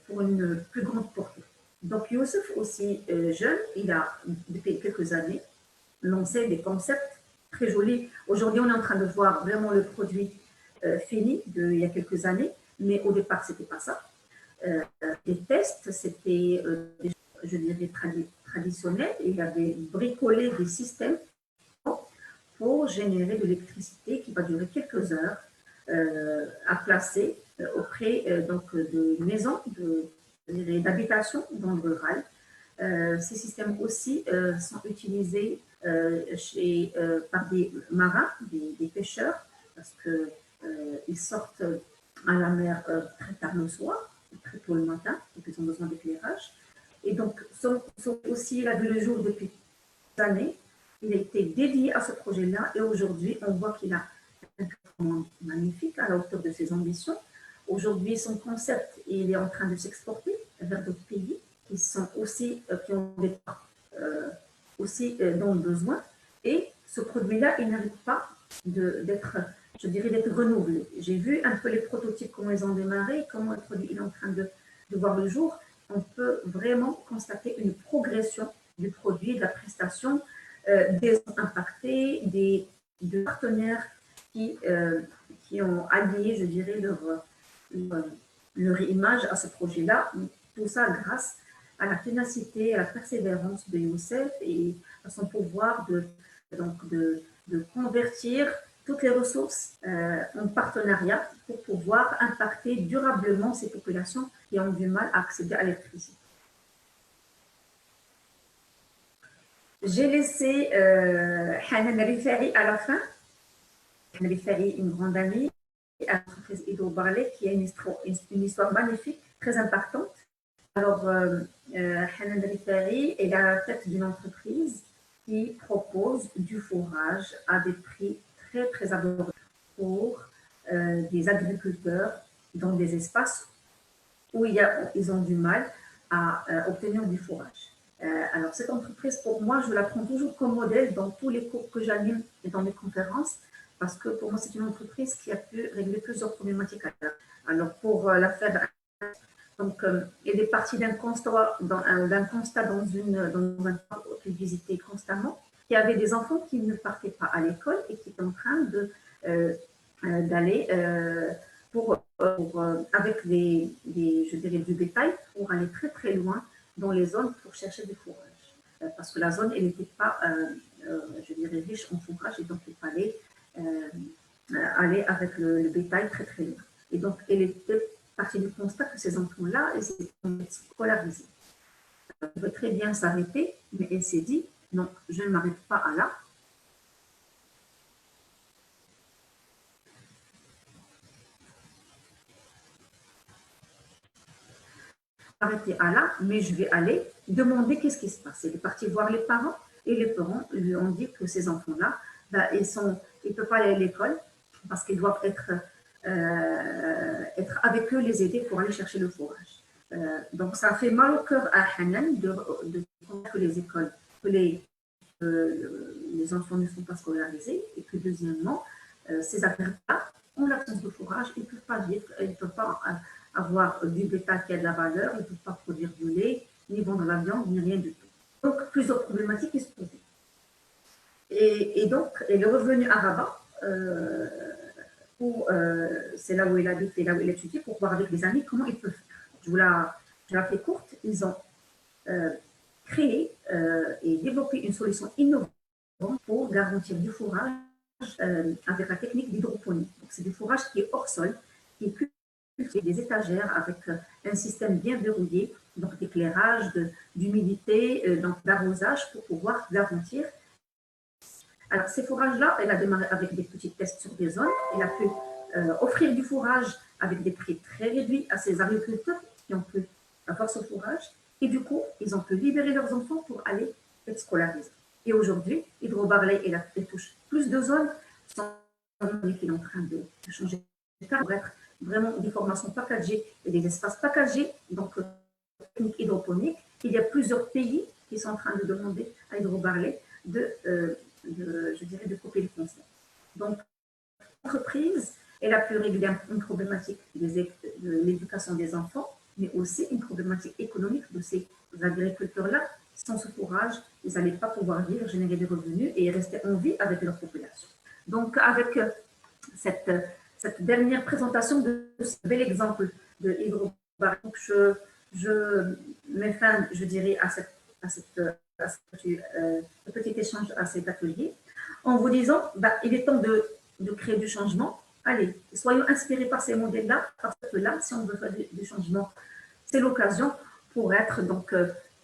pour une plus grande portée. Donc Youssef, aussi jeune, il a, depuis quelques années, lancé des concepts très jolis. Aujourd'hui, on est en train de voir vraiment le produit fini d'il y a quelques années, mais au départ, ce n'était pas ça. Les tests, c'était, je dirais, traditionnel. Il avait bricolé des systèmes pour générer de l'électricité qui va durer quelques heures à placer auprès donc, de maisons, d'habitations dans le rural. Ces systèmes aussi sont utilisés par des marins, des pêcheurs, parce qu'ils sortent à la mer très tard le soir, très tôt le matin, donc ils ont besoin d'éclairage. Et donc, aussi, il a vu le jour depuis des années. Il a été dédié à ce projet-là et aujourd'hui, on voit qu'il a un développement magnifique à la hauteur de ses ambitions. Aujourd'hui, son concept, il est en train de s'exporter vers d'autres pays qui sont aussi, qui ont aussi dont besoin. Et ce produit-là, il n'arrive pas d'être, je dirais, d'être renouvelé. J'ai vu un peu les prototypes, comment ils ont démarré, comment le produit est en train de voir le jour. On peut vraiment constater une progression du produit, de la prestation, des impactés, des partenaires qui ont allié, je dirais, leur image à ce projet-là. Tout ça grâce à la ténacité, à la persévérance de Youssef et à son pouvoir de convertir toutes les ressources en partenariat pour pouvoir impacter durablement ces populations qui ont du mal à accéder à l'électricité. J'ai laissé Hanan Rifari à la fin. Hanan Rifari, une grande amie, à l'entreprise Hydro-Barlet, qui a une histoire magnifique, très impactante. Alors, Hanan Rifari est à la tête d'une entreprise qui propose du fourrage à des prix très, très abordables pour des agriculteurs dans des espaces où ils ont du mal à obtenir du fourrage. Alors, cette entreprise, pour moi, je la prends toujours comme modèle dans tous les cours que j'anime et dans mes conférences, parce que pour moi, c'est une entreprise qui a pu régler plusieurs problématiques. Alors, pour la faire, donc, elle est partie d'un constat dans un parc qu'elle visitait constamment, qui avait des enfants qui ne partaient pas à l'école et qui étaient en train d'aller avec je dirais, du bétail pour aller très très loin dans les zones pour chercher du fourrage. Parce que la zone, elle n'était pas, je dirais, riche en fourrage et donc il fallait aller avec le bétail très très loin. Et donc, elle était partie du constat que ces enfants-là, ils étaient scolarisés. Elle pouvait très bien s'arrêter, mais elle s'est dit, non, je ne m'arrête pas à là. Arrêter à là, mais je vais aller demander qu'est-ce qui se passe. Elle est partie voir les parents et les parents lui ont dit que ces enfants-là, ils ne peuvent pas aller à l'école parce qu'ils doivent être avec eux, les aider pour aller chercher le fourrage. Donc ça fait mal au cœur à Hanan de que les écoles, que les enfants ne sont pas scolarisés et que deuxièmement, ces affaires-là, en l'absence de fourrage, ils ne peuvent pas vivre, ils ne peuvent pas avoir du bétail qui a de la valeur, ils ne peuvent pas produire du lait, ni vendre la viande, ni rien du tout. Donc plusieurs problématiques qui se posaient. Et donc, elle est revenue à Rabat, c'est là où il habite et là où il étudie, pour voir avec les amis comment ils peuvent faire. Je vous la fais courte, ils ont créé et développé une solution innovante pour garantir du fourrage avec la technique d'hydroponie. C'est du fourrage qui est hors sol, qui est cultivé des étagères avec un système bien verrouillé, donc d'éclairage, d'humidité, donc d'arrosage pour pouvoir garantir. Alors, ces fourrages-là, elle a démarré avec des petits tests sur des zones. Elle a pu offrir du fourrage avec des prix très réduits à ces agriculteurs qui ont pu avoir ce fourrage. Et du coup, ils ont pu libérer leurs enfants pour aller être scolarisés. Et aujourd'hui, Hydro-Barlet, elle touche plus de zones, sans qu'il est en train de changer pour être vraiment des formations packagés et des espaces packagés, donc technique hydroponique. Il y a plusieurs pays qui sont en train de demander à Hydrobarley je dirais, de couper le concept. Donc, l'entreprise, elle a pu régler une problématique de l'éducation des enfants, mais aussi une problématique économique de ces agriculteurs-là. Sans ce courage, ils n'allaient pas pouvoir vivre, générer des revenus et rester en vie avec leur population. Donc, avec cette dernière présentation de ce bel exemple de Hydrobarley, je mets fin, je dirais, à ce petit échange, à cet atelier, en vous disant, il est temps de créer du changement. Allez, soyons inspirés par ces modèles-là, parce que là, si on veut faire du changement, c'est l'occasion pour être, donc,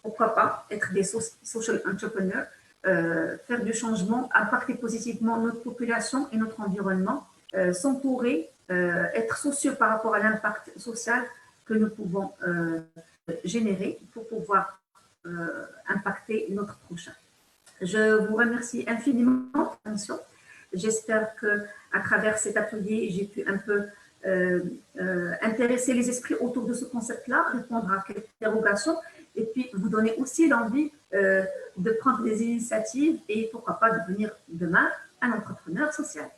pourquoi pas, être des social entrepreneurs, faire du changement, impacter positivement notre population et notre environnement, s'entourer, être soucieux par rapport à l'impact social que nous pouvons générer pour pouvoir impacter notre prochain. Je vous remercie infiniment pour votre attention. J'espère qu'à travers cet atelier, j'ai pu un peu intéresser les esprits autour de ce concept-là, répondre à quelques interrogations et puis vous donner aussi l'envie de prendre des initiatives et pourquoi pas devenir demain un entrepreneur social.